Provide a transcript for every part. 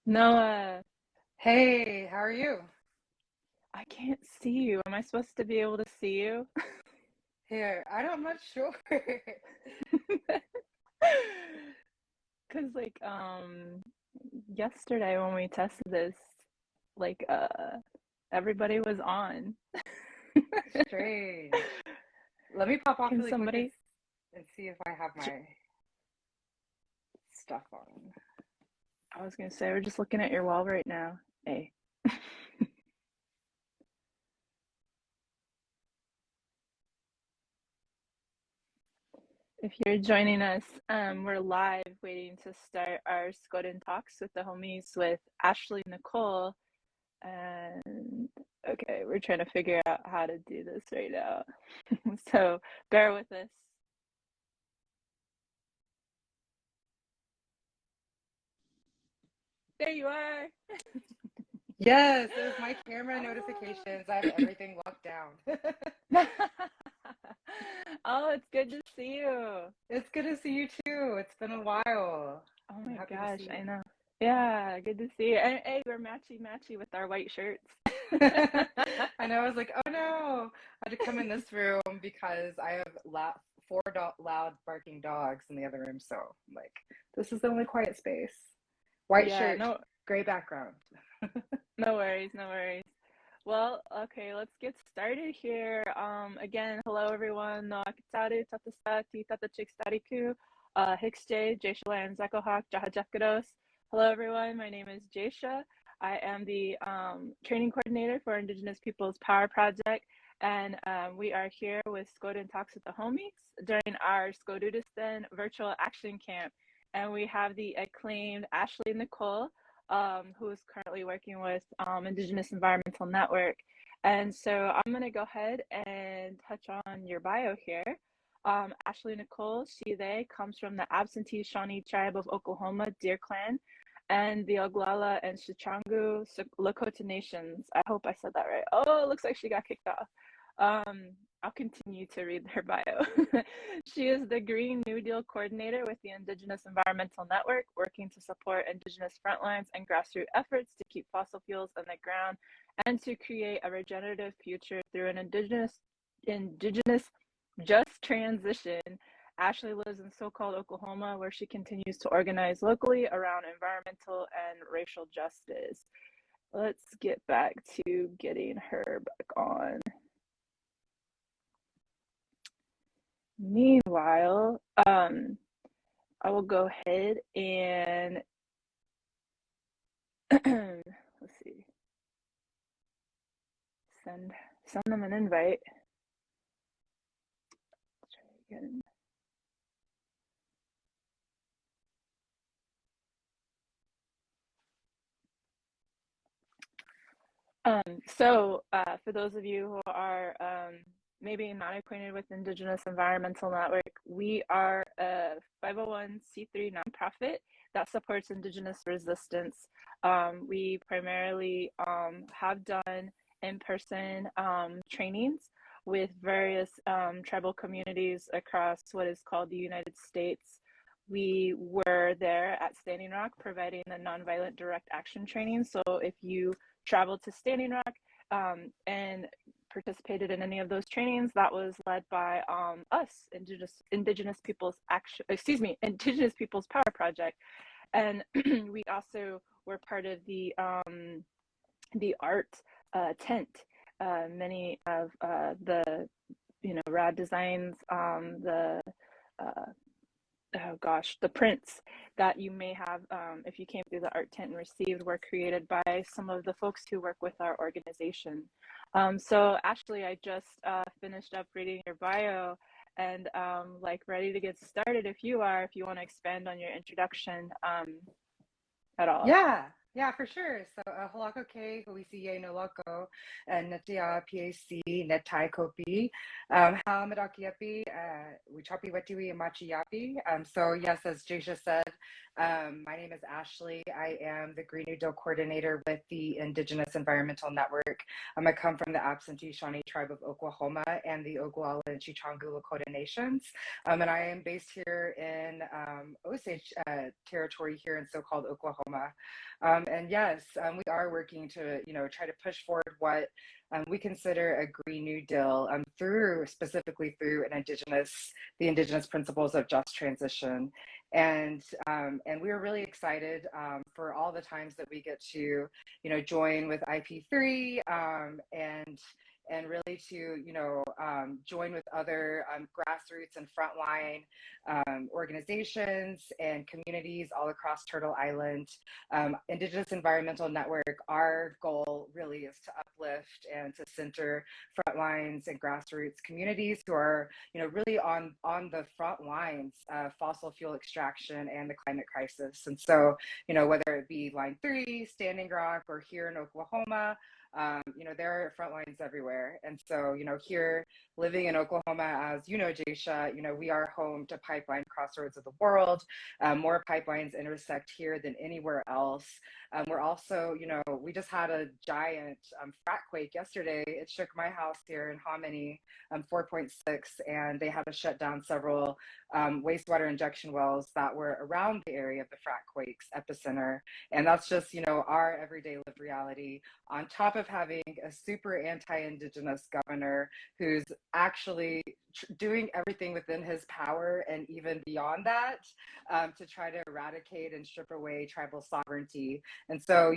Noah, Hey, how are you? I can't see you. Am I supposed to be able to see you? Here, I'm not sure. Because yesterday when we tested this, like everybody was on. Strange. Let me pop off Can really quick somebody? and see if I have my stuff on. I was gonna say we're just looking at your wall right now. Hey. If you're joining us, we're live waiting to start our Skoden talks with the homies with Ashley, Nicole, and okay, we're trying to figure out how to do this right now. So bear with us. There you are. Yes, it was my camera notifications. I have everything locked down. Oh, it's good to see you. It's good to see you too. It's been a while. Oh I'm my happy to gosh, see I you. know. Yeah, good to see you. And hey, we're matchy with our white shirts. I know, I was like, oh no, I had to come in this room because I have four loud barking dogs in the other room. So I'm like, this is the only quiet space. White Yeah, shirt, no, gray background. no worries, no worries. Well, okay, let's get started here. Again, hello everyone. No akitaru, tatasati, tatachikstariku, Hixjay, Jasha, Lyons, Zakohak, Jahajakados. Hello everyone, my name is Jasha. I am the training coordinator for Indigenous Peoples Power Project, and we are here with Skoden Talks with the Homies during our Skodudistan virtual action camp. And we have the acclaimed Ashley Nicole, who is currently working with Indigenous Environmental Network. And so I'm going to go ahead and touch on your bio here. Ashley Nicole, she, they, comes from the Absentee Shawnee tribe of Oklahoma, Deer Clan, and the Oglala and Sicangu Lakota nations. I hope I said that right. Oh, it looks like she got kicked off. I'll continue to read her bio. She is the Green New Deal coordinator with the Indigenous Environmental Network, working to support Indigenous frontlines and grassroots efforts to keep fossil fuels on the ground and to create a regenerative future through an Indigenous Just Transition. Ashley lives in so-called Oklahoma, where she continues to organize locally around environmental and racial justice. Let's get back to getting her back on. Meanwhile, I will go ahead and let's see, send them an invite. Let's try again. For those of you who are maybe not acquainted with Indigenous Environmental Network, we are a 501c3 nonprofit that supports Indigenous resistance. We primarily have done in-person trainings with various tribal communities across what is called the United States. We were there at Standing Rock providing the nonviolent direct action training. So if you traveled to Standing Rock and participated in any of those trainings, that was led by us, Indigenous Peoples Indigenous Peoples Power Project, and we also were part of the art tent. Many of the rad designs, the prints that you may have if you came through the art tent and received were created by some of the folks who work with our organization. So Ashley, I just finished up reading your bio and ready to get started if you want to expand on your introduction at all. Yeah, for sure. So, halako ke huisiye no loko, natia PAC netai kopi, hamadaki we choppy wetiwi machi yapi. So yes, as Jasha said, my name is Ashley. I am the Green New Deal coordinator with the Indigenous Environmental Network. I come from the Absentee Shawnee tribe of Oklahoma and the Oglala and Sicangu Lakota nations. And I am based here in Osage territory here in so-called Oklahoma. And yes, we are working to, try to push forward what we consider a Green New Deal specifically through the Indigenous principles of just transition. And we are really excited for all the times that we get to, join with IP3 and really to, join with other grassroots and frontline organizations and communities all across Turtle Island. Indigenous Environmental Network, our goal really is to uplift and to center frontlines and grassroots communities who are, really on the front lines of fossil fuel extraction and the climate crisis. And so, whether it be Line 3, Standing Rock, or here in Oklahoma, there are front lines everywhere. And so, here living in Oklahoma, as Jasha, we are home to pipeline crossroads of the world. More pipelines intersect here than anywhere else. We're also, we just had a giant frac quake yesterday. It shook my house here in Hominy, 4.6, and they had to shut down several wastewater injection wells that were around the area of the frac quake's epicenter. And that's just, our everyday lived reality, on top of having a super anti-Indigenous governor who's actually doing everything within his power and even beyond that to try to eradicate and strip away tribal sovereignty. And so,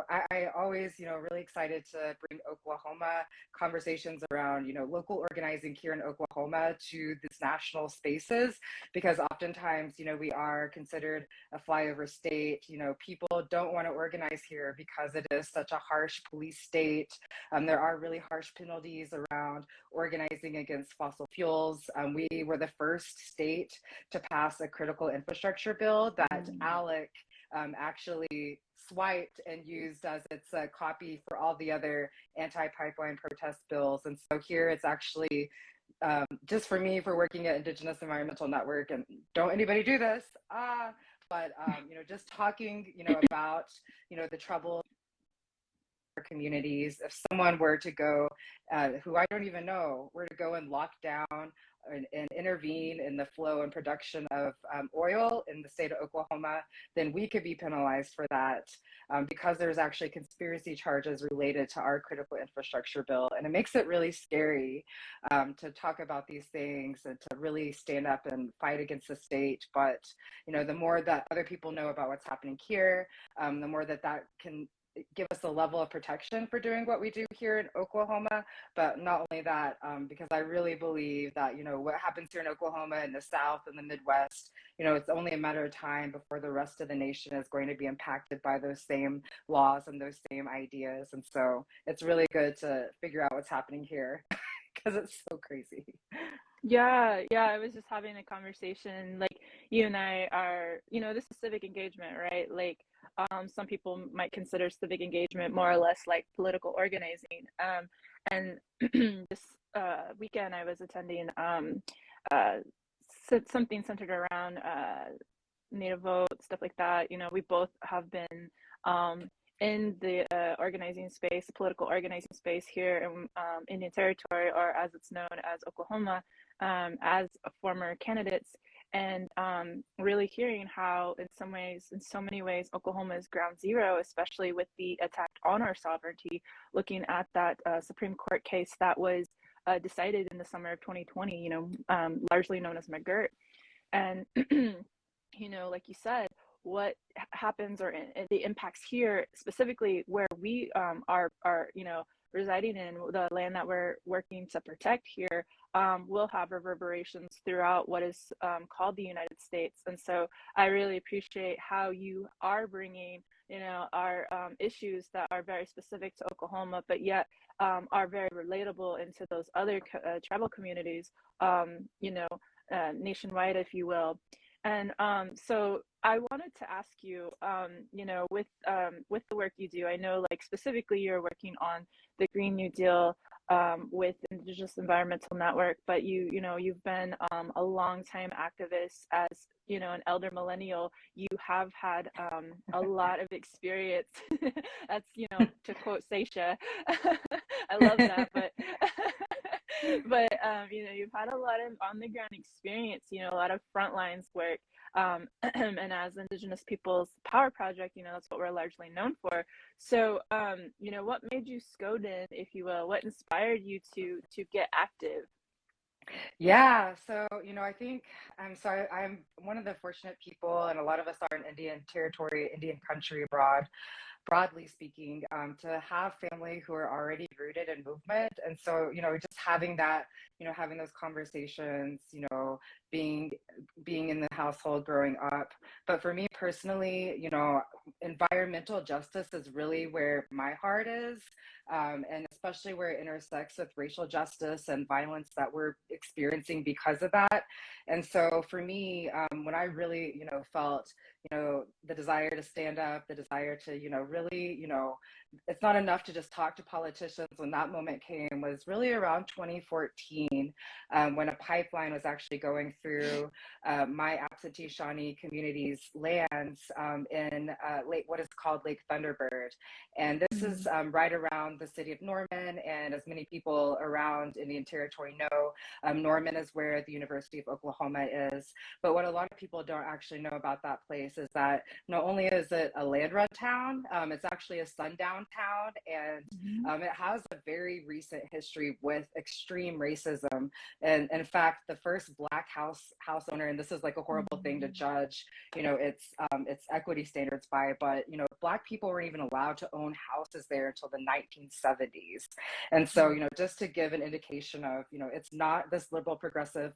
I always, really excited to bring Oklahoma conversations around, local organizing here in Oklahoma to these national spaces, because oftentimes, we are considered a flyover state. People don't want to organize here because it is such a harsh police state. There are really harsh penalties around organizing against fossil fuels. We were the first state to pass a critical infrastructure bill that ALEC actually swiped and used as its copy for all the other anti-pipeline protest bills. And so here it's actually just for me, for working at Indigenous Environmental Network, and don't anybody do this, but just talking, about, the trouble communities. If someone were to go, who I don't even know, were to go and lock down and intervene in the flow and production of oil in the state of Oklahoma, then we could be penalized for that because there's actually conspiracy charges related to our critical infrastructure bill. And it makes it really scary to talk about these things and to really stand up and fight against the state. But, the more that other people know about what's happening here, the more that can give us a level of protection for doing what we do here in Oklahoma. But not only that, because I really believe that, what happens here in Oklahoma in the South and the Midwest, it's only a matter of time before the rest of the nation is going to be impacted by those same laws and those same ideas. And so it's really good to figure out what's happening here because it's so crazy. Yeah, I was just having a conversation, like you and I are, this is civic engagement, right? Like, some people might consider civic engagement more or less like political organizing. And this weekend I was attending uh, something centered around Native vote, stuff like that. We both have been in the organizing space, political organizing space here in Indian Territory, or as it's known as Oklahoma, as former candidates, and really hearing how, in so many ways, Oklahoma is ground zero, especially with the attack on our sovereignty. Looking at that Supreme Court case that was decided in the summer of 2020, largely known as McGirt, and like you said, what happens, or the impacts here, specifically where we are residing in, the land that we're working to protect here, will have reverberations throughout what is called the United States. And so I really appreciate how you are bringing, our issues that are very specific to Oklahoma, but yet are very relatable into those other tribal communities, nationwide, if you will. And so I wanted to ask you, with the work you do, I know, like, specifically you're working on the Green New Deal with Indigenous Environmental Network, but you've been a long time activist as an elder millennial. You have had a lot of experience. That's to quote Sasha. I love that, but. But you've had a lot of on the ground experience, a lot of frontlines work, and as Indigenous Peoples Power Project, that's what we're largely known for. So, what made you Skoden, if you will? What inspired you to get active? Yeah, so I think I'm one of the fortunate people, and a lot of us are in Indian territory, Indian country abroad, broadly speaking, to have family who are already rooted in movement. And so, just having that, having those conversations, being in the household growing up. But for me personally, environmental justice is really where my heart is, and especially where it intersects with racial justice and violence that we're experiencing because of that. And so for me, when I really, felt, the desire to stand up, the desire to, really, it's not enough to just talk to politicians. When that moment came was really around 2014, when a pipeline was actually going through my Absentee Shawnee community's lands in what is called Lake Thunderbird. And this is right around the city of Norman. And as many people around Indian Territory know, Norman is where the University of Oklahoma is. But what a lot of people don't actually know about that place is that not only is it a land run town, it's actually a sundown town. And it has a very recent history with extreme racism. And in fact, the first Black house owner, and this is like a horrible thing to judge, it's equity standards by, but Black people weren't even allowed to own houses there until the 1970s. And so, just to give an indication of, it's not this liberal progressive,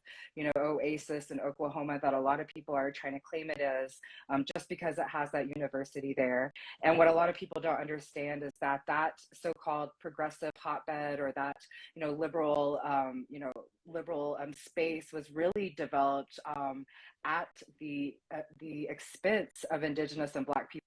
oasis in Oklahoma that a lot of people are trying to claim it is, just because it has that university there. And what a lot of people don't understand is that that so-called progressive hotbed, or that, liberal, space was really developed at the expense of Indigenous and Black people,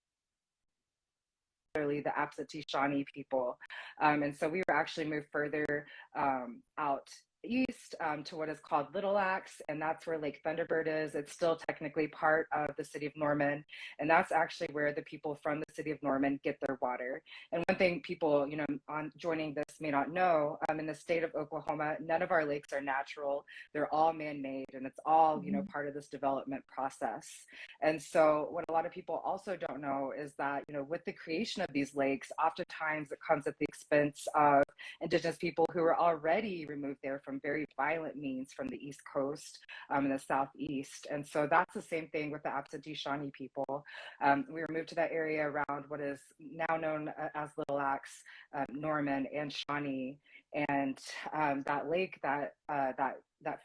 the Absentee Shawnee people. And so we were actually moved further out east to what is called Little Axe, and that's where Lake Thunderbird is. It's still technically part of the city of Norman, and that's actually where the people from the city of Norman get their water. And one thing people, on joining this may not know, in the state of Oklahoma, none of our lakes are natural. They're all man-made, and it's all, part of this development process. And so what a lot of people also don't know is that, with the creation of these lakes, oftentimes it comes at the expense of Indigenous people who are already removed there from very violent means from the East Coast and the Southeast. And so that's the same thing with the Absentee Shawnee people. We were moved to that area around what is now known as Little Axe, Norman, and Shawnee. And that lake that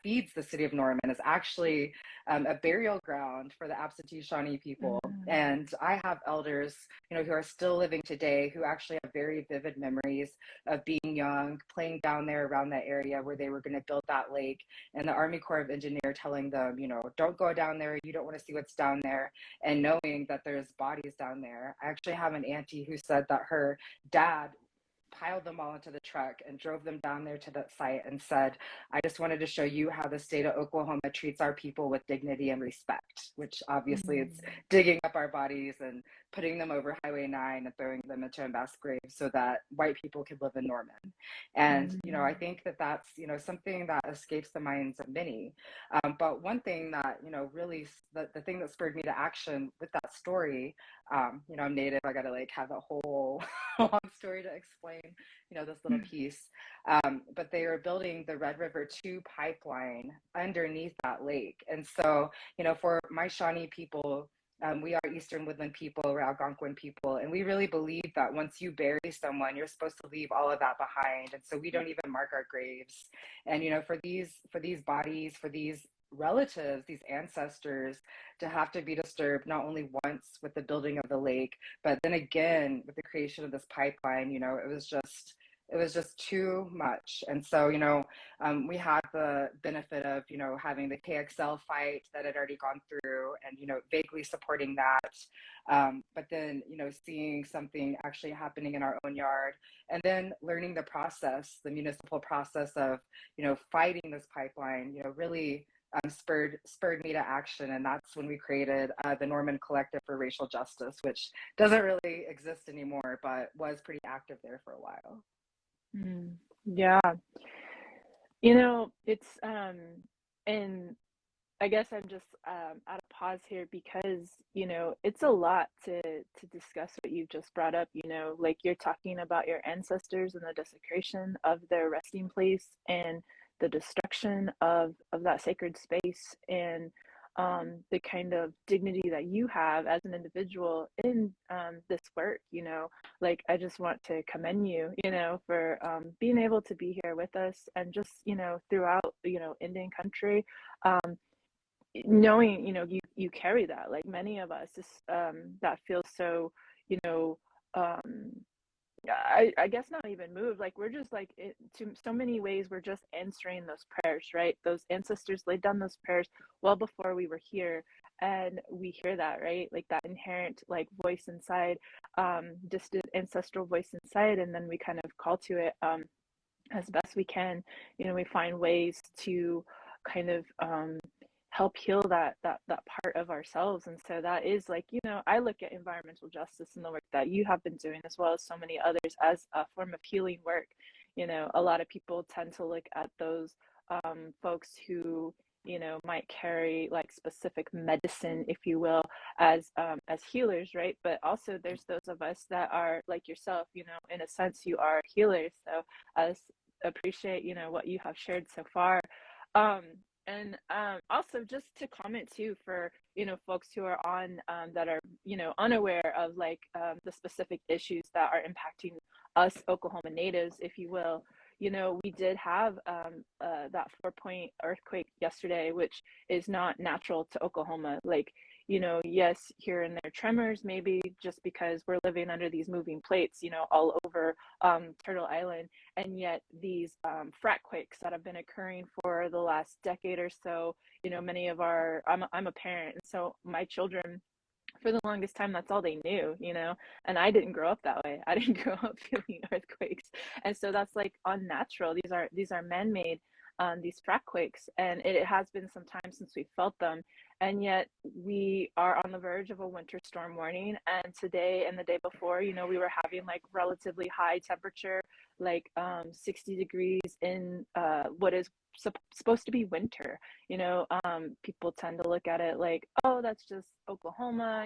feeds the city of Norman is actually a burial ground for the Absentee Shawnee people. And I have elders, who are still living today, who actually have very vivid memories of being young, playing down there around that area where they were going to build that lake, and the Army Corps of Engineers telling them, don't go down there, you don't want to see what's down there, and knowing that there's bodies down there. I actually have an auntie who said that her dad piled them all into the truck and drove them down there to that site and said, I just wanted to show you how the state of Oklahoma treats our people with dignity and respect, which obviously it's digging up our bodies and putting them over Highway 9 and throwing them into a mass grave so that white people could live in Norman. And, I think that that's, something that escapes the minds of many. But one thing that, really, the thing that spurred me to action with that story, I'm Native, I got to have a whole long story to explain, this little piece. But they are building the Red River 2 pipeline underneath that lake. And so, for my Shawnee people, we are Eastern Woodland people, we're Algonquin people, and we really believe that once you bury someone, you're supposed to leave all of that behind. And so we don't even mark our graves. And, for these bodies, for these relatives, these ancestors, to have to be disturbed not only once with the building of the lake, but then again with the creation of this pipeline, it was just too much. And so, we had the benefit of, having the KXL fight that had already gone through and, vaguely supporting that. But then, seeing something actually happening in our own yard, and then learning the process, the municipal process of, fighting this pipeline, really spurred me to action. And that's when we created the Norman Collective for Racial Justice, which doesn't really exist anymore, but was pretty active there for a while. Yeah. It's and I guess I'm just at a pause here because, it's a lot to discuss what you've just brought up, like you're talking about your ancestors and the desecration of their resting place and the destruction of that sacred space and the kind of dignity that you have as an individual in this work, like I just want to commend you, for being able to be here with us and just, throughout, Indian country, knowing, you carry that, like many of us, just that feels so, I guess not even moved, like we're just like to so many ways we're just answering those prayers, right? Those ancestors laid down those prayers well before we were here, and we hear that, right? Like that inherent like voice inside, just an ancestral voice inside, and then we kind of call to it as best we can. We find ways to kind of help heal that part of ourselves. And so that is like, I look at environmental justice and the work that you have been doing as well as so many others as a form of healing work. A lot of people tend to look at those folks who might carry like specific medicine, if you will, as healers, right? But also there's those of us that are like yourself, in a sense you are healers. So I appreciate what you have shared so far. And also just to comment too for folks who are on that are unaware of like the specific issues that are impacting us Oklahoma natives, if you will. We did have that 4-point earthquake yesterday, which is not natural to Oklahoma. Like, yes, here and there tremors, maybe just because we're living under these moving plates, all over Turtle Island. And yet these frat quakes that have been occurring for the last decade or so, many of I'm a parent, and so my children, for the longest time, that's all they knew, and I didn't grow up that way. I didn't grow up feeling earthquakes. And so that's like unnatural. These are man-made, these frat quakes, and it has been some time since we felt them. And yet we are on the verge of a winter storm warning. And today and the day before, we were having like relatively high temperature, like 60 degrees in what is supposed to be winter. People tend to look at it like, oh, that's just Oklahoma.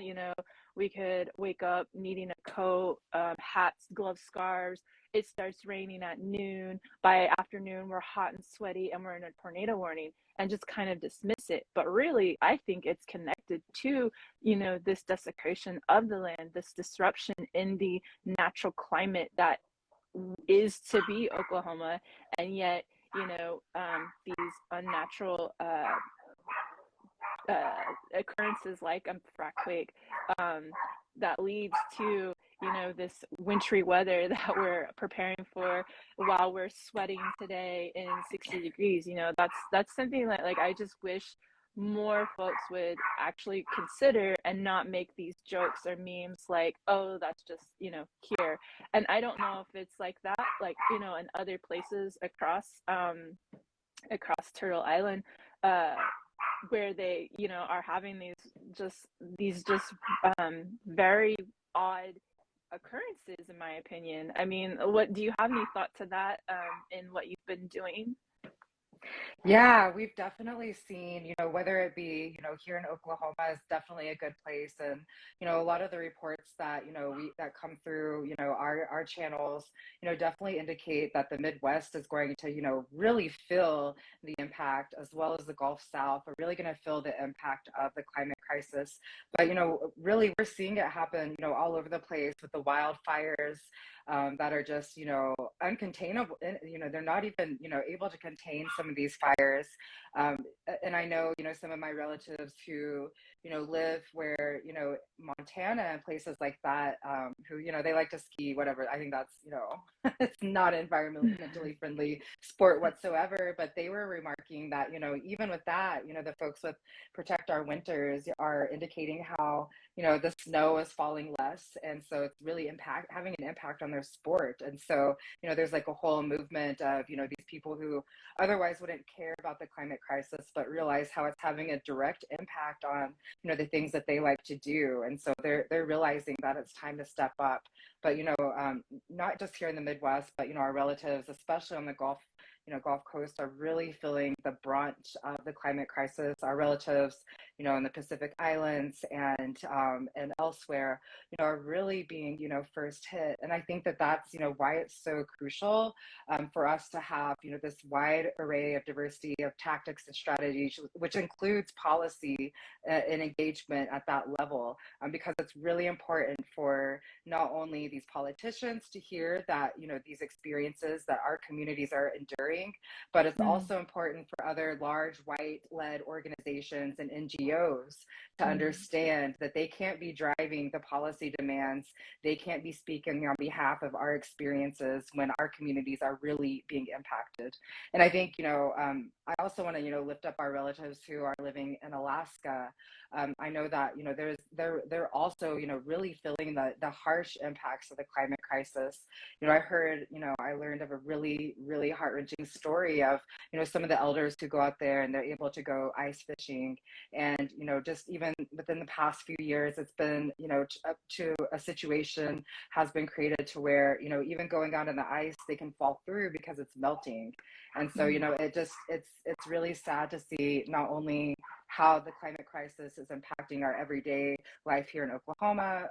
We could wake up needing a coat, hats, gloves, scarves, it starts raining at noon. By afternoon, we're hot and sweaty and we're in a tornado warning, and just kind of dismiss it. But really, I think it's connected to, this desecration of the land, this disruption in the natural climate that is to be Oklahoma. And yet, these unnatural occurrences like a frac quake, that leads to this wintry weather that we're preparing for while we're sweating today in 60 degrees. That's something that, like, I just wish more folks would actually consider and not make these jokes or memes like, oh, that's just here. And I don't know if it's like that, like, in other places across Turtle Island, where they are having these very odd occurrences, in my opinion. I mean, what do you have any thought to that, in what you've been doing? Yeah, we've definitely seen, whether it be, here in Oklahoma is definitely a good place. And, a lot of the reports that, that come through, our channels, definitely indicate that the Midwest is going to, really feel the impact, as well as the Gulf South are really going to feel the impact of the climate crisis. But, really we're seeing it happen, all over the place with the wildfires, that are just, uncontainable. They're not even, able to contain some of these fires. And I know, some of my relatives who, live where, Montana and places like that, who, they like to ski, whatever. I think that's, it's not an environmentally friendly sport whatsoever. But they were remarking that, even with that, the folks with Protect Our Winters are indicating how, the snow is falling less. And so it's really having an impact on their sport. And so, there's like a whole movement of, these people who otherwise wouldn't care about the climate crisis, but realize how it's having a direct impact on, the things that they like to do. And so they're realizing that it's time to step up. But, not just here in the Midwest, but, our relatives, especially on the Gulf Coast, are really feeling the brunt of the climate crisis. Our relatives, in the Pacific Islands and elsewhere, are really being, first hit. And I think that that's, why it's so crucial, for us to have, this wide array of diversity of tactics and strategies, which includes policy and engagement at that level, because it's really important for not only these politicians to hear that, these experiences that our communities are enduring, but it's also important for other large white-led organizations and NGOs to understand that they can't be driving the policy demands. They can't be speaking on behalf of our experiences when our communities are really being impacted. And I think, I also want to, lift up our relatives who are living in Alaska. I know that, they're also, really feeling the harsh impacts of the climate crisis. I learned of a really, really heart-wrenching story of, some of the elders who go out there and they're able to go ice fishing. And, just even within the past few years, it's been, up to a situation has been created to where, even going out on the ice, they can fall through because it's melting. And so, it's really sad to see not only how the climate crisis is impacting our everyday life here in Oklahoma,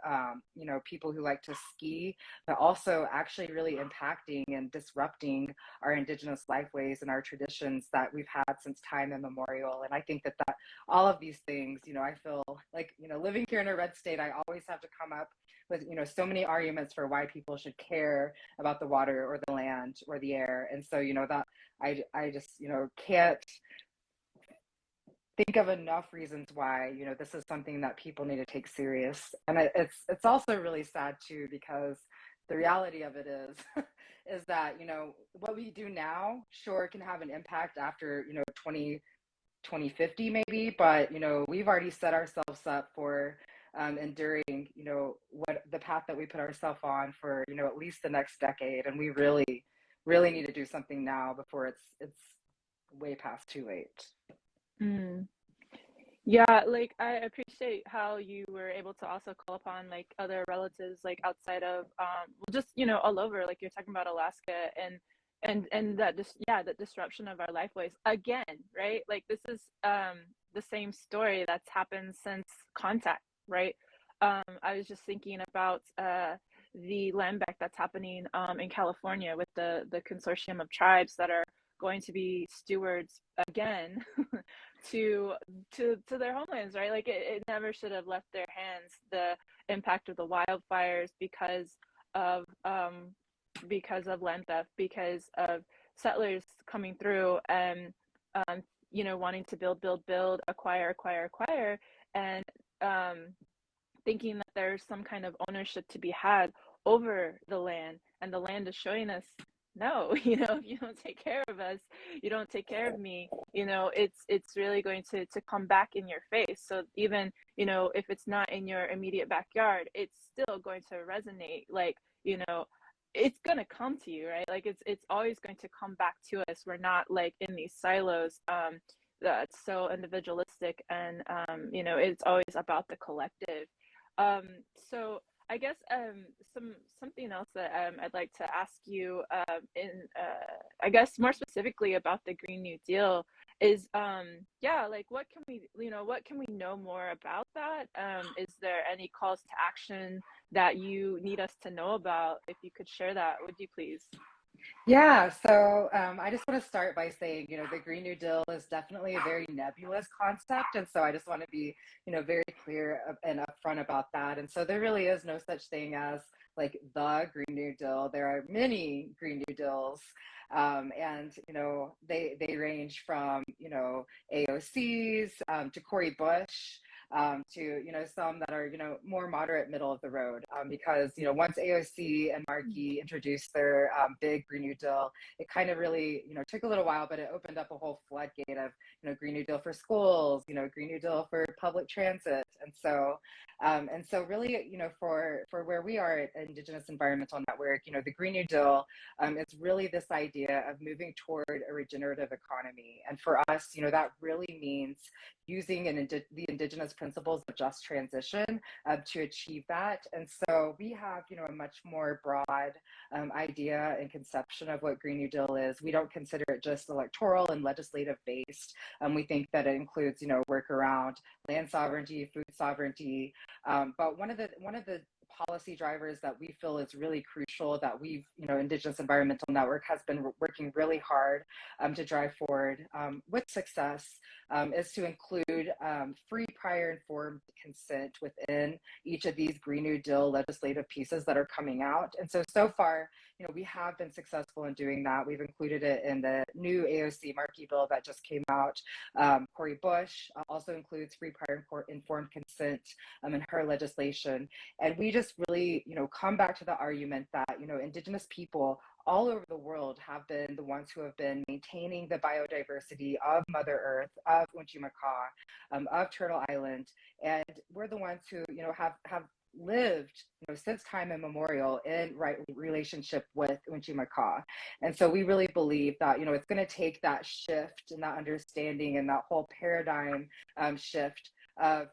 people who like to ski, but also actually really impacting and disrupting our Indigenous lifeways and our traditions that we've had since time immemorial. And I think that all of these things, I feel like, living here in a red state, I always have to come up with, so many arguments for why people should care about the water or the land or the air. And so, that I just, can't think of enough reasons why, this is something that people need to take serious. And it's also really sad too, because the reality of it is, is that, what we do now, sure, can have an impact after, 2050 maybe, but, we've already set ourselves up for enduring, what the path that we put ourselves on for, at least the next decade. And we really, really need to do something now before it's way past too late. Yeah, like, I appreciate how you were able to also call upon like other relatives, like outside of just all over, like you're talking about Alaska, and that just, yeah, that disruption of our lifeways again, right? Like, this is the same story that's happened since contact, right? I was just thinking about the land bank that's happening in California with the consortium of tribes that are going to be stewards again to their homelands, right? Like it never should have left their hands. The impact of the wildfires because of land theft, because of settlers coming through and wanting to build, acquire, and thinking that there's some kind of ownership to be had over the land, and the land is showing us, no, if you don't take care of us, you don't take care of me, it's really going to come back in your face. So even, if it's not in your immediate backyard, it's still going to resonate. Like, it's going to come to you, right? Like it's always going to come back to us. We're not like in these silos that's so individualistic, and it's always about the collective. So I guess something else that I'd like to ask you, I guess more specifically about the Green New Deal is like what can we know more about that? Is there any calls to action that you need us to know about? If you could share that, would you please? Yeah, so I just want to start by saying, the Green New Deal is definitely a very nebulous concept. And so I just want to be, very clear and upfront about that. And so there really is no such thing as like the Green New Deal. There are many Green New Deals. And, they range from, AOCs to Cori Bush. To some that are more moderate middle of the road, because once AOC and Markey introduced their big Green New Deal, it kind of really took a little while, but it opened up a whole floodgate of Green New Deal for schools, Green New Deal for public transit, and so really for where we are at Indigenous Environmental Network, the Green New Deal, it's really this idea of moving toward a regenerative economy, and for us that really means using the Indigenous principles of just transition to achieve that. And so we have, a much more broad idea and conception of what Green New Deal is. We don't consider it just electoral and legislative based. We think that it includes, work around land sovereignty, food sovereignty. But one of the policy drivers that we feel is really crucial that we've, Indigenous Environmental Network has been working really hard to drive forward with success is to include free prior informed consent within each of these Green New Deal legislative pieces that are coming out. And so far, we have been successful in doing that. We've included it in the new AOC Markey bill that just came out. Cori Bush also includes free prior informed consent in her legislation. And we just really, come back to the argument that, Indigenous people all over the world have been the ones who have been maintaining the biodiversity of Mother Earth, of Untitled, of Turtle Island. And we're the ones who, have lived, since time immemorial in right relationship with Untitled. And so we really believe that, it's going to take that shift and that understanding and that whole paradigm shift of,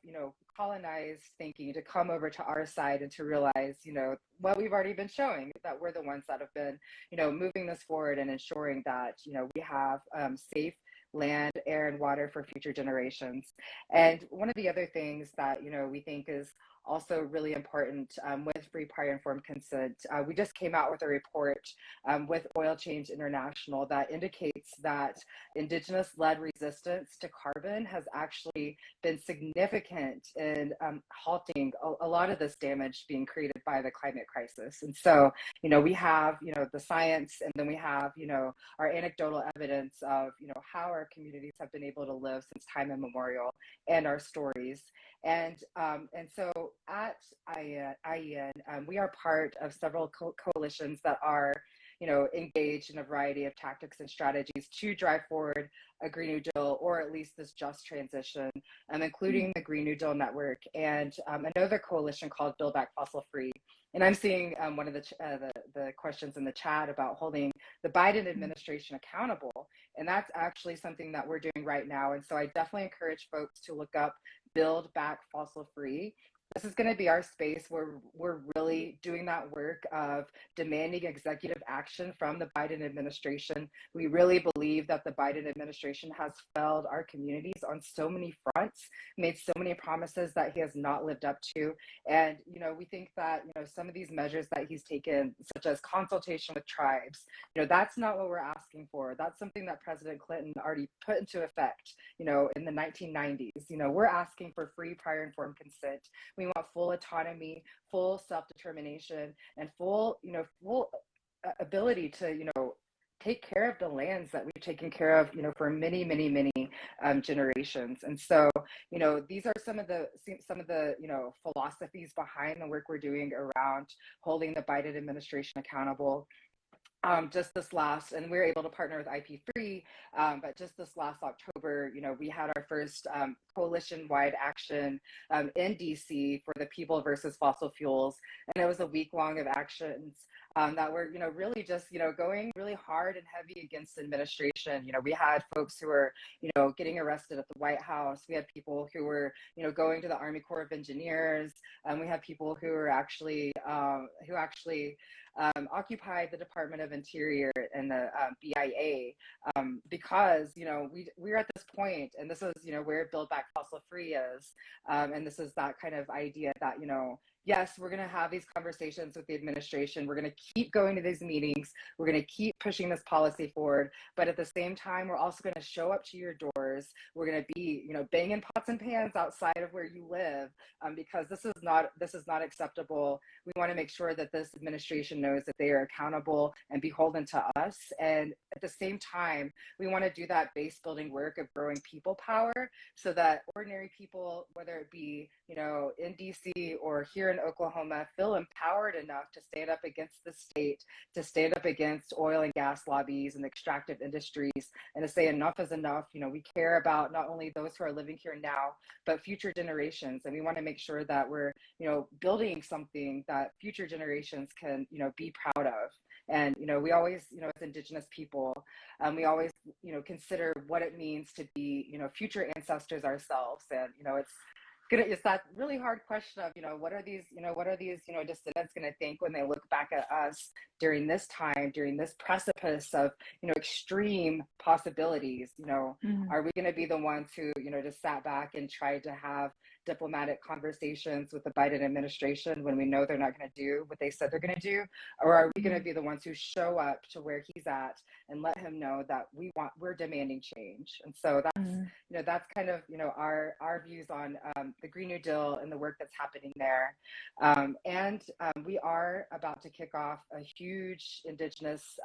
colonized thinking to come over to our side and to realize, what we've already been showing, that we're the ones that have been, moving this forward and ensuring that, we have safe land, air, and water for future generations. And one of the other things that, we think is also really important with free prior informed consent. We just came out with a report with Oil Change International that indicates that Indigenous-led resistance to carbon has actually been significant in halting a lot of this damage being created by the climate crisis. And so, we have, the science, and then we have, our anecdotal evidence of, how our communities have been able to live since time immemorial, and our stories. And so at IEN, we are part of several coalitions that are, engaged in a variety of tactics and strategies to drive forward a Green New Deal, or at least this just transition, including the Green New Deal Network and another coalition called Build Back Fossil Free. And I'm seeing one of the questions in the chat about holding the Biden administration accountable. And that's actually something that we're doing right now. And so I definitely encourage folks to look up Build Back Fossil Free. This is going to be our space where we're really doing that work of demanding executive action from the Biden administration. We really believe that the Biden administration has failed our communities on so many fronts, made so many promises that he has not lived up to. And, we think that, some of these measures that he's taken, such as consultation with tribes, that's not what we're asking for. That's something that President Clinton already put into effect, in the 1990s. We're asking for free prior informed consent. We want full autonomy, full self-determination, and full ability to, take care of the lands that we've taken care of, for many, many, many generations. And so, these are some of the, philosophies behind the work we're doing around holding the Biden administration accountable. Just this last, and we were able to partner with IP3, but just this last October, we had our first coalition-wide action in DC for the People versus Fossil Fuels, and it was a week long of actions that were, really just, going really hard and heavy against administration. We had folks who were, getting arrested at the White House. We had people who were, going to the Army Corps of Engineers. We had people who were actually, occupied the Department of Interior and the BIA because we're at this point, and this is where Build Back Fossil Free is, and this is that kind of idea that yes, we're going to have these conversations with the administration. We're going to keep going to these meetings. We're going to keep pushing this policy forward. But at the same time, we're also going to show up to your doors. We're going to be, banging pots and pans outside of where you live, because this is not acceptable. We want to make sure that this administration knows that they are accountable and beholden to us. And at the same time, we want to do that base building work of growing people power so that ordinary people, whether it be, in DC or here in Oklahoma, feel empowered enough to stand up against the state, to stand up against oil and gas lobbies and extractive industries, and to say enough is enough. We care about not only those who are living here now, but future generations. And we want to make sure that we're, building something that future generations can, be proud of. And, we always, as Indigenous people, we always, consider what it means to be, future ancestors ourselves. And, it's that really hard question of, what are these descendants going to think when they look back at us during this time, during this precipice of, extreme possibilities? Are we going to be the ones who, just sat back and tried to have diplomatic conversations with the Biden administration when we know they're not going to do what they said they're going to do? Or are we going to be the ones who show up to where he's at and let him know that we're demanding change? And so that's kind of, our views on the Green New Deal and the work that's happening there. And we are about to kick off a huge Indigenous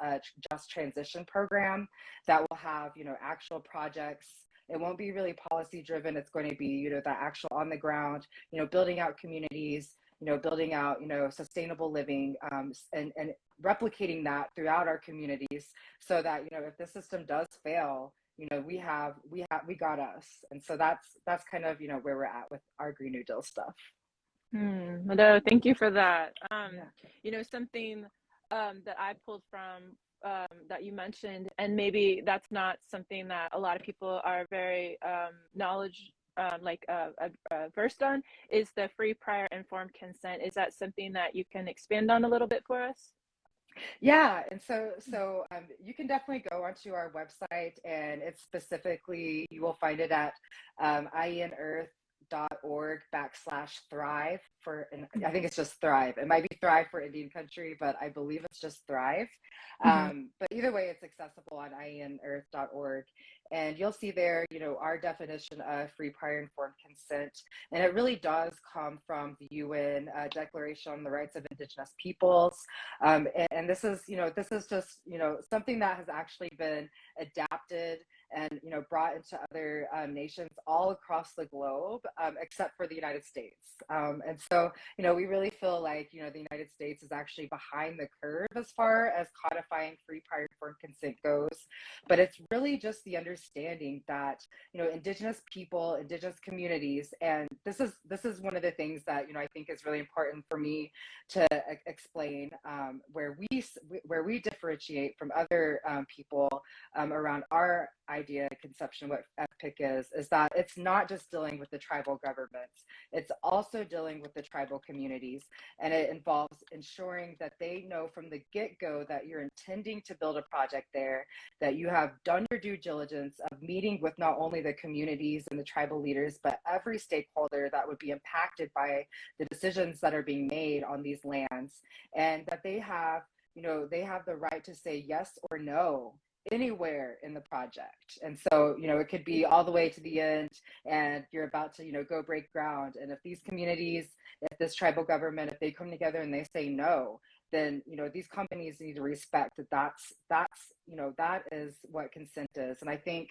Just Transition program that will have, actual projects. It won't be really policy driven. It's going to be, the actual on the ground, building out communities, building out, sustainable living, and replicating that throughout our communities so that, if the system does fail, we got us. And so that's kind of, where we're at with our Green New Deal stuff. No, thank you for that. Something that I pulled from that you mentioned, and maybe that's not something that a lot of people are very versed on, is the free prior informed consent. Is that something that you can expand on a little bit for us? Yeah, and so you can definitely go onto our website, and it's specifically, you will find it at ienearth.org/thrive I think it's just thrive. It might be thrive for Indian country, but I believe it's just thrive. But either way, it's accessible on ienearth.org. And you'll see there, our definition of free prior informed consent. And it really does come from the UN Declaration on the Rights of Indigenous Peoples. And this is just, something that has actually been adapted and, brought into other nations all across the globe, except for the United States. And so, we really feel like, the United States is actually behind the curve as far as codifying free prior informed consent goes. But it's really just the understanding that, Indigenous people, Indigenous communities, and this is one of the things that, I think is really important for me to explain, where we differentiate from other people around our idea, conception, what FPIC is that it's not just dealing with the tribal governments, it's also dealing with the tribal communities. And it involves ensuring that they know from the get-go that you're intending to build a project there, that you have done your due diligence of meeting with not only the communities and the tribal leaders, but every stakeholder that would be impacted by the decisions that are being made on these lands, and that they have, they have the right to say yes or no anywhere in the project. And so, it could be all the way to the end and you're about to, go break ground. And if these communities, if this tribal government, if they come together and they say no, then, these companies need to respect that that is what consent is. And I think,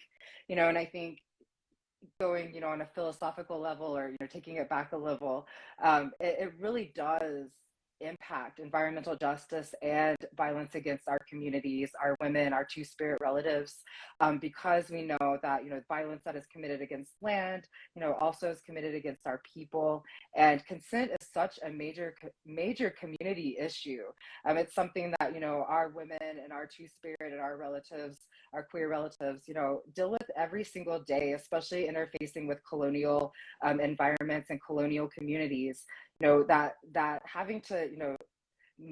going, on a philosophical level, or, taking it back a level, it really does impact environmental justice and violence against our communities, our women, our two-spirit relatives, because we know that, violence that is committed against land, also is committed against our people. And consent is such a major community issue. It's something that, our women and our two-spirit and our relatives, our queer relatives, deal with every single day, especially interfacing with colonial environments and colonial communities. That having to,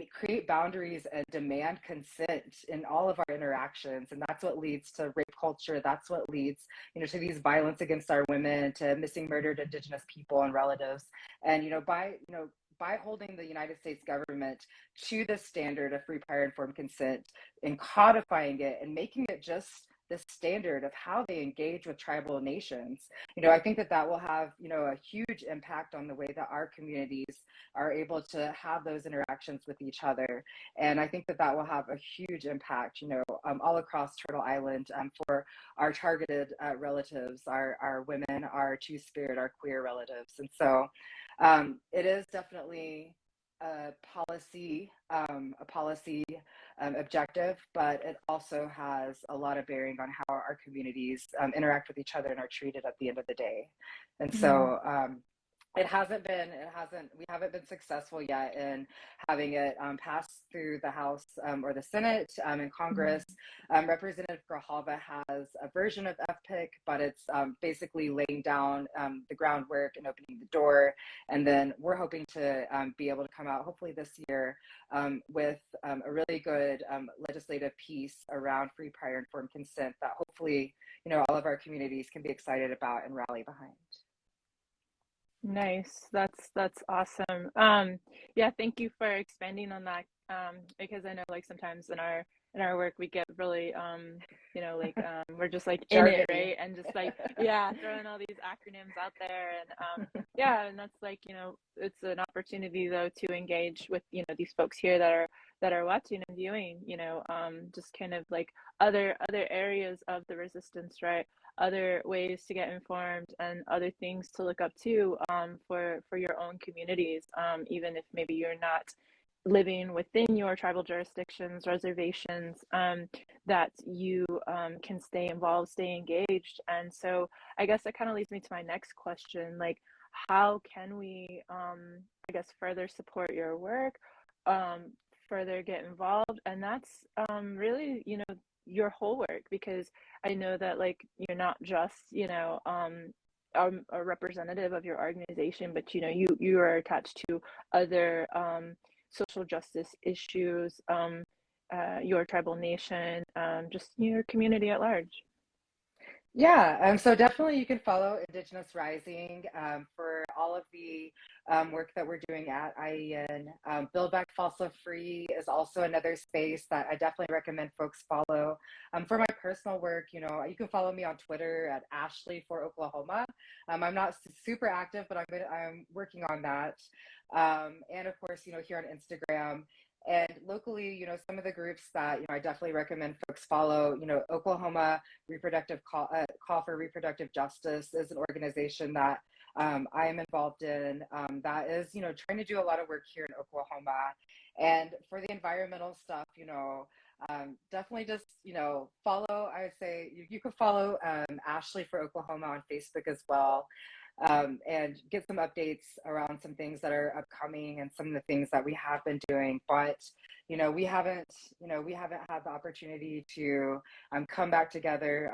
create boundaries and demand consent in all of our interactions. And that's what leads to rape culture. That's what leads, to these violence against our women, to missing, murdered Indigenous people and relatives. And, by holding the United States government to the standard of free, prior, informed consent and codifying it and making it just the standard of how they engage with tribal nations, I think that will have, a huge impact on the way that our communities are able to have those interactions with each other. And I think that will have a huge impact, all across Turtle Island, for our targeted relatives, our women, our two-spirit, our queer relatives. And so it is definitely a policy objective, but it also has a lot of bearing on how our communities interact with each other and are treated at the end of the day. And so we haven't been successful yet in having it pass through the House or the Senate and Congress. Representative Grijalva has a version of FPIC, but it's basically laying down the groundwork and opening the door. And then we're hoping to be able to come out hopefully this year with a really good legislative piece around free, prior, informed consent that hopefully, all of our communities can be excited about and rally behind. Nice. That's awesome. Yeah, thank you for expanding on that. Because I know like sometimes in our work we get really we're just like in it, right? And just like throwing all these acronyms out there, and and that's like, it's an opportunity though to engage with, these folks here that are watching and viewing, just kind of like other areas of the resistance, right? Other ways to get informed and other things to look up to for your own communities, even if maybe you're not living within your tribal jurisdictions, reservations, that you can stay involved, stay engaged. And so I guess that kind of leads me to my next question, like how can we I guess further support your work, further get involved? And that's really, your whole work, because I know that like you're not just, a representative of your organization, but you are attached to other social justice issues, your tribal nation, just your community at large. Yeah, so definitely you can follow Indigenous Rising for all of the work that we're doing at IEN. Build Back Fossil Free is also another space that I definitely recommend folks follow. For my personal work, you can follow me on Twitter at Ashley for Oklahoma. I'm not super active, but I'm working on that. And of course, here on Instagram. And locally, some of the groups that, I definitely recommend folks follow, Oklahoma Reproductive Call for Reproductive Justice is an organization that I am involved in that is, trying to do a lot of work here in Oklahoma. And for the environmental stuff, definitely just, follow, I would say you could follow Ashley for Oklahoma on Facebook as well. And get some updates around some things that are upcoming and some of the things that we have been doing. But, we haven't had the opportunity to come back together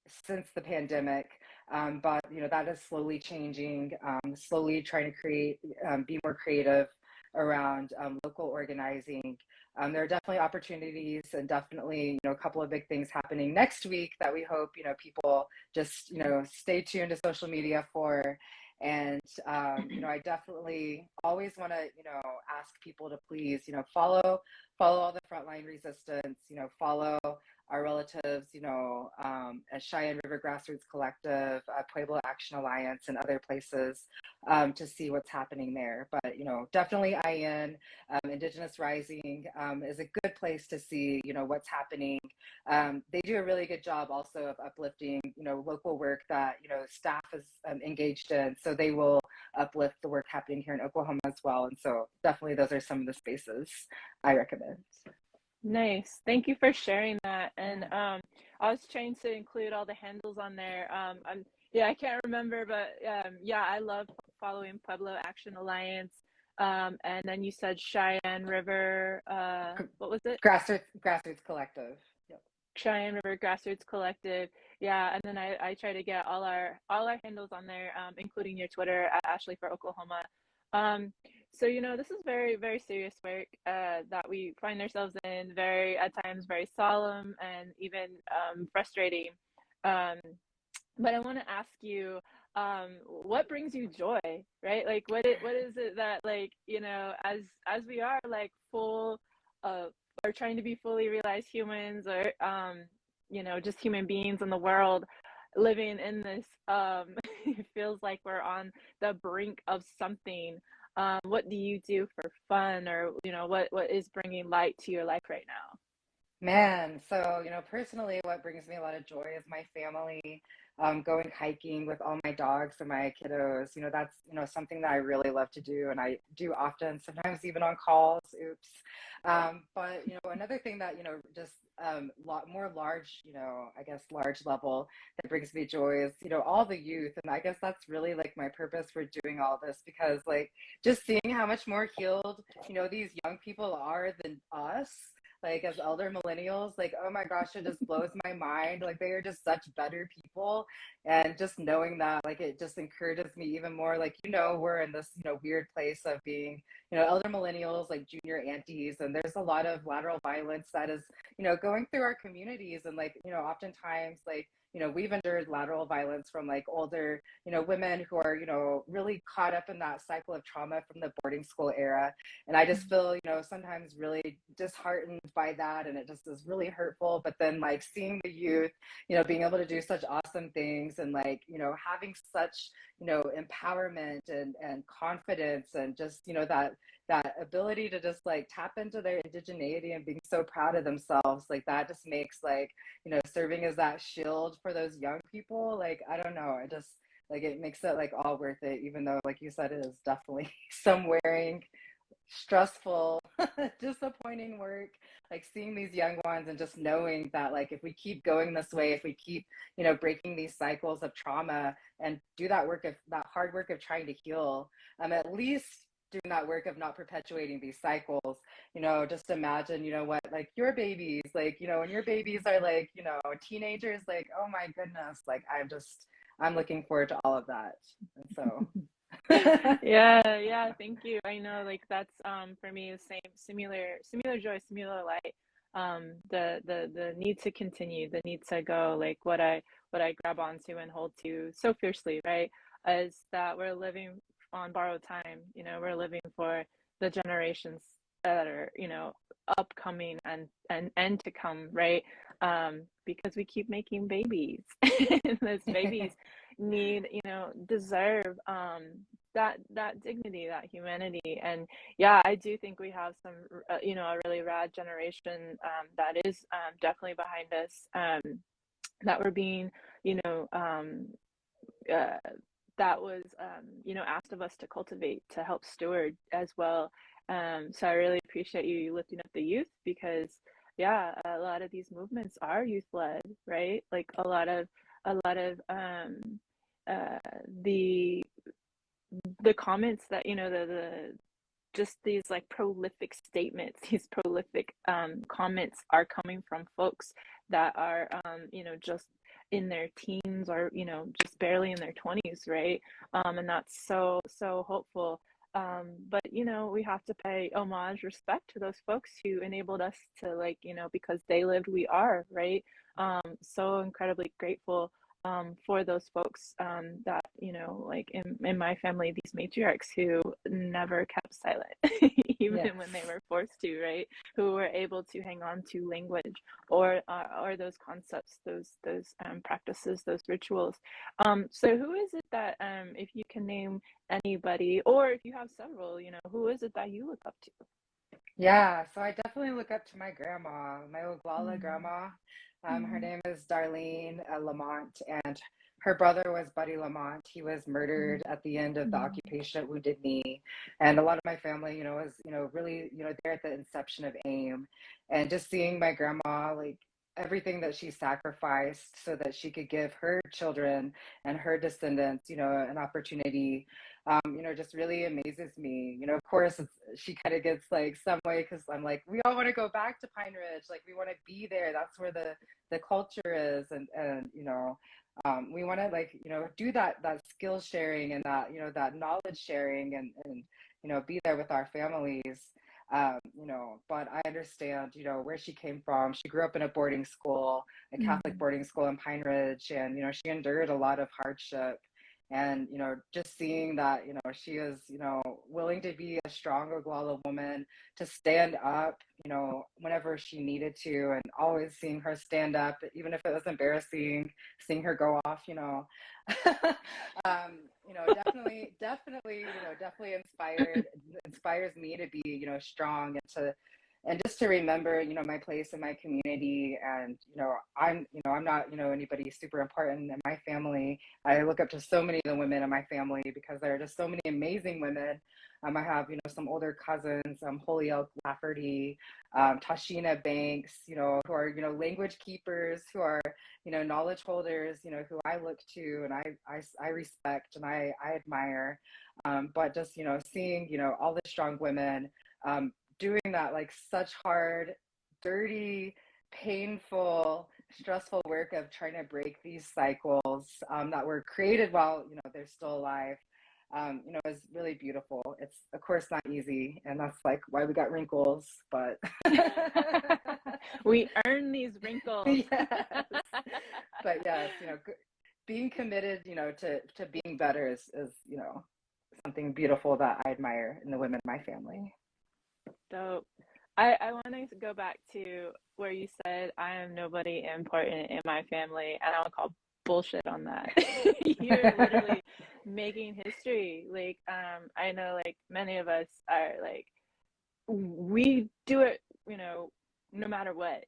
since the pandemic. But that is slowly changing, slowly trying to be more creative around local organizing. There are definitely opportunities and definitely, a couple of big things happening next week that we hope, people just, stay tuned to social media for. And, I definitely always want to, ask people to please, follow all the frontline resistance, follow our relatives, at Cheyenne River Grassroots Collective, Pueblo Action Alliance, and other places to see what's happening there. But, definitely IN, Indigenous Rising is a good place to see, what's happening. They do a really good job also of uplifting, local work that, staff is engaged in. So they will uplift the work happening here in Oklahoma as well. And so definitely those are some of the spaces I recommend. Nice. Thank you for sharing that. And I was trying to include all the handles on there. Yeah, I can't remember, but yeah, I love following Pueblo Action Alliance. And then you said Cheyenne River, what was it? Grassroots Collective. Yep. Cheyenne River Grassroots Collective. Yeah, and then I try to get all our handles on there, including your Twitter at Ashley for Oklahoma. So this is very, very serious work that we find ourselves in, very at times very solemn and even frustrating. Um, but I want to ask you, what brings you joy, right? Like, what is it that, like, as we are like full of or trying to be fully realized humans, or just human beings in the world, living in this it feels like we're on the brink of something. What do you do for fun, or what is bringing light to your life right now? Man, so, personally, what brings me a lot of joy is my family, going hiking with all my dogs and my kiddos. That's, something that I really love to do, and I do often, sometimes even on calls. Oops. But, another thing that, just lot more large, I guess large level that brings me joy is, all the youth. And I guess that's really like my purpose for doing all this, because like just seeing how much more healed, these young people are than us, like as elder millennials, like, oh my gosh, it just blows my mind. Like they are just such better people. And just knowing that, like, it just encourages me even more. Like, we're in this, weird place of being, elder millennials, like junior aunties. And there's a lot of lateral violence that is, going through our communities. And like, oftentimes, like, we've endured lateral violence from like older, women who are, really caught up in that cycle of trauma from the boarding school era. And I just feel, sometimes really disheartened by that. And it just is really hurtful. But then like seeing the youth, being able to do such awesome things and like, having such, empowerment and confidence and just, that ability to just like tap into their indigeneity and being so proud of themselves, like that just makes like, serving as that shield for those young people. Like, I don't know. It just like, it makes it like all worth it, even though, like you said, it is definitely some wearing, stressful, disappointing work, like seeing these young ones and just knowing that like if we keep going this way, if we keep breaking these cycles of trauma and do that work of that hard work of trying to heal, at least doing that work of not perpetuating these cycles, just imagine, what, like your babies, like, when your babies are like, teenagers, like, oh my goodness, like I'm looking forward to all of that. And so Yeah, thank you. I know, like, that's for me the same, similar joy, similar light. The need to continue, the need to go, like what I grab onto and hold to so fiercely, right? Is that we're living on borrowed time. We're living for the generations that are, upcoming and to come, right? Because we keep making babies. Those babies need, deserve that dignity, that humanity. And yeah, I do think we have some a really rad generation that is definitely behind us, that we're being, you know uh, that was asked of us to cultivate, to help steward as well. So I really appreciate you lifting up the youth, because yeah, a lot of these movements are youth led, right? Like a lot of uh the comments that, the just these like prolific statements, these prolific comments are coming from folks that are just in their teens or, just barely in their 20s, right? And that's so, so hopeful. But, we have to pay homage, respect to those folks who enabled us to, like, because they lived, we are, right? So incredibly grateful for those folks that, like in my family, these matriarchs who never kept silent, even Yes. when they were forced to, right? Who were able to hang on to language or those concepts, those practices, those rituals. So who is it that, if you can name anybody, or if you have several, who is it that you look up to? Yeah, so I definitely look up to my grandma, my Oglala Mm, grandma. Her mm, name is Darlene Lamont, and her brother was Buddy Lamont. He was murdered mm, at the end of the mm, occupation at Wounded Knee. And a lot of my family, was, really, there at the inception of AIM. And just seeing my grandma, like everything that she sacrificed so that she could give her children and her descendants, an opportunity just really amazes me. Of course, she kind of gets like some way because I'm like, we all want to go back to Pine Ridge, like we want to be there. That's where the culture is, and we want to like do that skill sharing and that knowledge sharing and be there with our families. But I understand, where she came from. She grew up in a boarding school, a Catholic mm, boarding school in Pine Ridge, and she endured a lot of hardship. And just seeing that she is willing to be a strong Oglala woman, to stand up whenever she needed to, and always seeing her stand up even if it was embarrassing, seeing her go off definitely inspires me to be strong, and just to remember my place in my community. And I'm not anybody super important in my family. I look up to so many of the women in my family because there are just so many amazing women. I have some older cousins, Holyoke Lafferty, Tashina Banks, who are language keepers, who are knowledge holders, who I look to, and I respect and I admire. But just seeing all the strong women doing that, like such hard, dirty, painful, stressful work of trying to break these cycles that were created while they're still alive. Is really beautiful. It's of course not easy, and that's like why we got wrinkles, but we earn these wrinkles. yes, but yes, being committed, to being better is something beautiful that I admire in the women in my family. So I want to go back to where you said I am nobody important in my family, and I would call bullshit on that. You're literally making history. Like, I know like many of us are like, we do it, no matter what,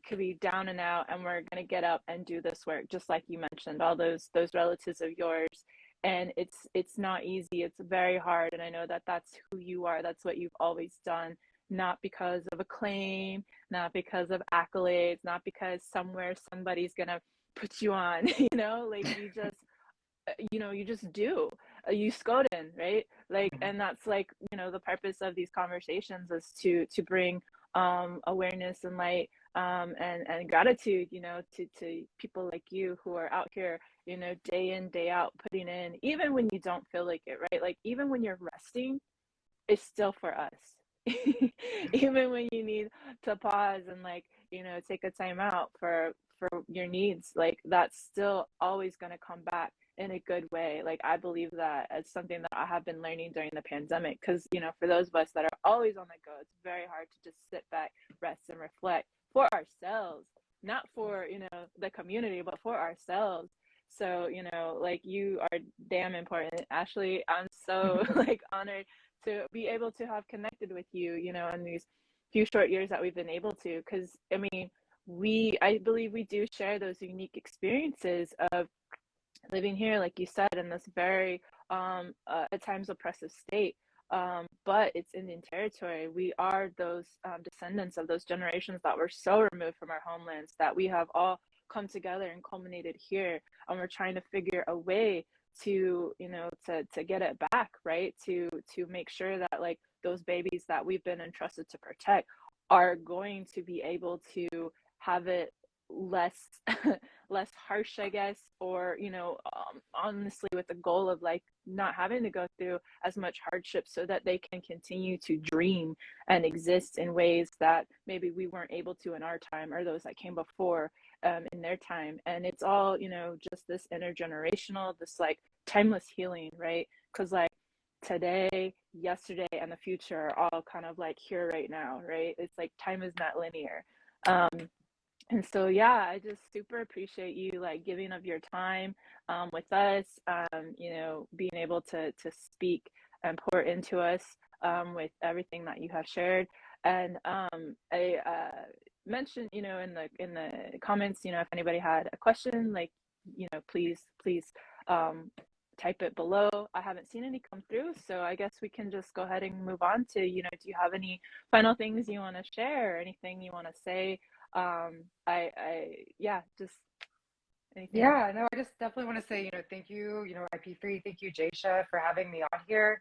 could be down and out, and we're gonna get up and do this work, just like you mentioned, all those relatives of yours. And it's not easy. It's very hard, and I know that that's who you are. That's what you've always done, not because of acclaim, not because of accolades, not because somewhere somebody's gonna put you on. Like you just do. You Skoden, right? Like, and that's like, the purpose of these conversations is to bring awareness and light, and gratitude, to people like you who are out here, day in, day out, putting in, even when you don't feel like it, right? Like, even when you're resting, it's still for us. Even when you need to pause and, like, take a time out for your needs, like, that's still always going to come back in a good way. Like, I believe that it's something that I have been learning during the pandemic, because for those of us that are always on the go, it's very hard to just sit back, rest, and reflect for ourselves, not for the community, but for ourselves. So like, you are damn important, Ashley. I'm so like honored to be able to have connected with you, in these few short years that we've been able to, because I mean, I believe we do share those unique experiences of living here, like you said, in this very at times oppressive state. But it's Indian territory. We are those descendants of those generations that were so removed from our homelands, that we have all come together and culminated here, and we're trying to figure a way to to get it back, right? To make sure that, like, those babies that we've been entrusted to protect are going to be able to have it less less harsh, I guess, or honestly with the goal of like not having to go through as much hardship so that they can continue to dream and exist in ways that maybe we weren't able to in our time, or those that came before in their time. And it's all just this intergenerational, this like timeless healing, right? Because like today, yesterday, and the future are all kind of like here right now, right? It's like time is not linear. And so, yeah, I just super appreciate you like giving of your time with us, being able to speak and pour into us with everything that you have shared. And I mentioned, in the comments, if anybody had a question, like, please type it below. I haven't seen any come through, so I guess we can just go ahead and move on to, do you have any final things you want to share, or anything you want to say? Just anything. Yeah, no, I just definitely want to say, thank you, IP3, thank you, Jasha, for having me on here.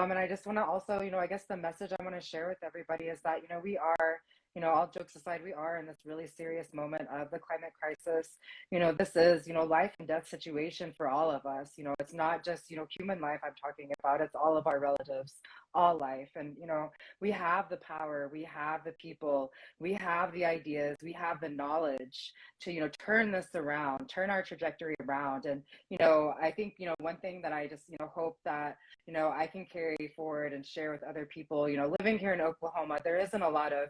And I just want to also, I guess the message I want to share with everybody is that, we are, all jokes aside, we are in this really serious moment of the climate crisis. This is, life and death situation for all of us. It's not just, human life I'm talking about, it's all of our relatives, all life. And, we have the power, we have the people, we have the ideas, we have the knowledge to, turn this around, turn our trajectory around. And, I think, one thing that I just, hope that, I can carry forward and share with other people, living here in Oklahoma, there isn't a lot of,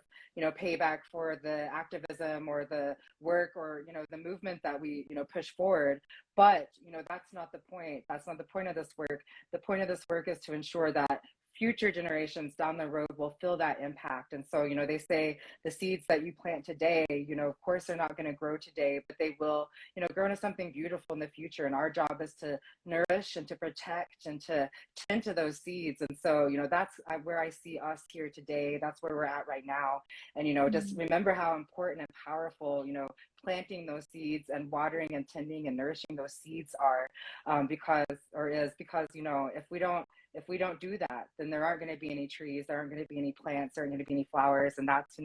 payback for the activism or the work or, the movement that we, push forward. But, that's not the point. That's not the point of this work. The point of this work is to ensure that future generations down the road will feel that impact. And so, they say the seeds that you plant today, of course they're not going to grow today, but they will, grow into something beautiful in the future. And our job is to nourish and to protect and to tend to those seeds. And so, that's where I see us here today. That's where we're at right now. And, just remember how important and powerful, planting those seeds and watering and tending and nourishing those seeds are, because if we don't do that, then there aren't going to be any trees, there aren't going to be any plants, there aren't going to be any flowers. And that's,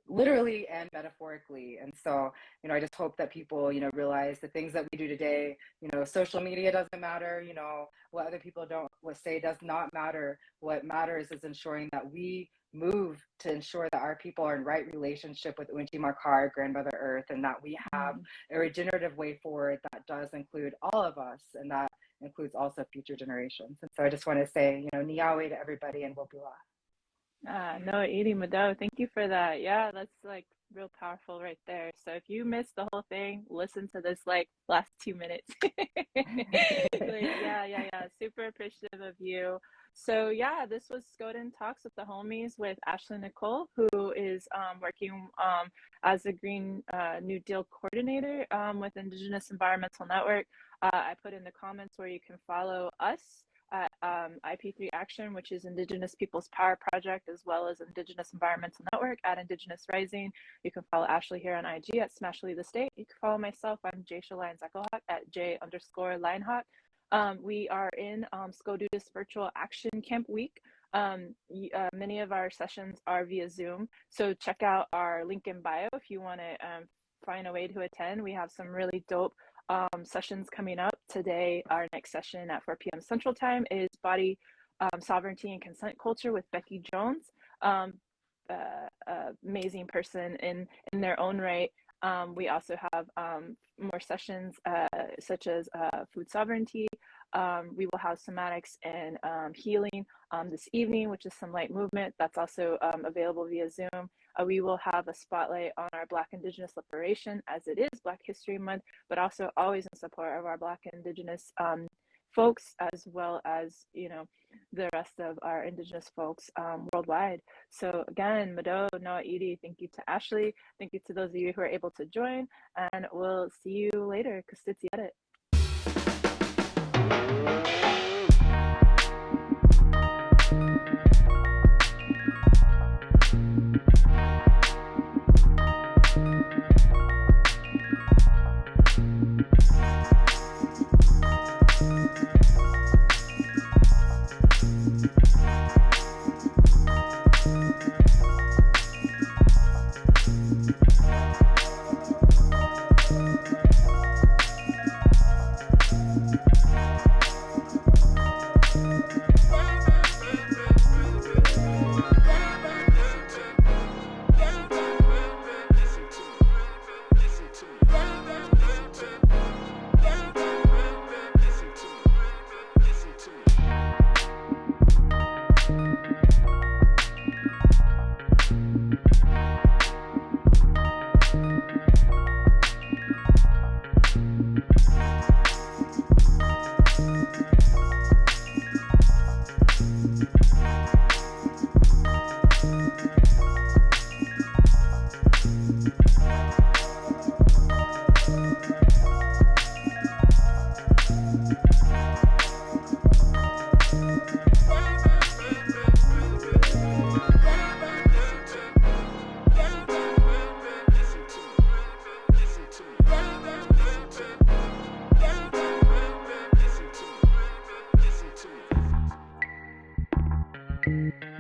literally and metaphorically. And so, I just hope that people, realize the things that we do today, social media doesn't matter, what other people what say does not matter. What matters is ensuring that we move to ensure that our people are in right relationship with Unti Makar, grandmother earth, and that we have a regenerative way forward that does include all of us, and that includes also future generations. And so I just want to say, Niawe to everybody, and Wopula. No, Edie Mado, thank you for that. Yeah, that's like real powerful right there. So if you missed the whole thing, listen to this like last 2 minutes. Yeah. Super appreciative of you. So yeah, this was Skoden Talks with the Homies with Ashley Nicole, who is working as a Green New Deal coordinator with Indigenous Environmental Network. I put in the comments where you can follow us at IP3 Action, which is Indigenous Peoples Power Project, as well as Indigenous Environmental Network at Indigenous Rising. You can follow Ashley here on IG at Smashly the State. You can follow myself. I'm Jasha Lyons at J_Lionhawk. We are in Skoden Virtual Action Camp Week. Many of our sessions are via Zoom, so check out our link in bio if you want to find a way to attend. We have some really dope sessions coming up. Today, our next session at 4 p.m. Central Time is Body Sovereignty and Consent Culture with Becky Jones. Amazing person in their own right. We also have more sessions such as food sovereignty. We will have somatics and healing this evening, which is some light movement. That's also available via Zoom. We will have a spotlight on our Black Indigenous liberation, as it is Black History Month, but also always in support of our Black Indigenous folks, as well as, the rest of our Indigenous folks worldwide. So again, Mado, Noah, Edie, thank you to Ashley. Thank you to those of you who are able to join, and we'll see you later. Kastitsi edit. Listen to me.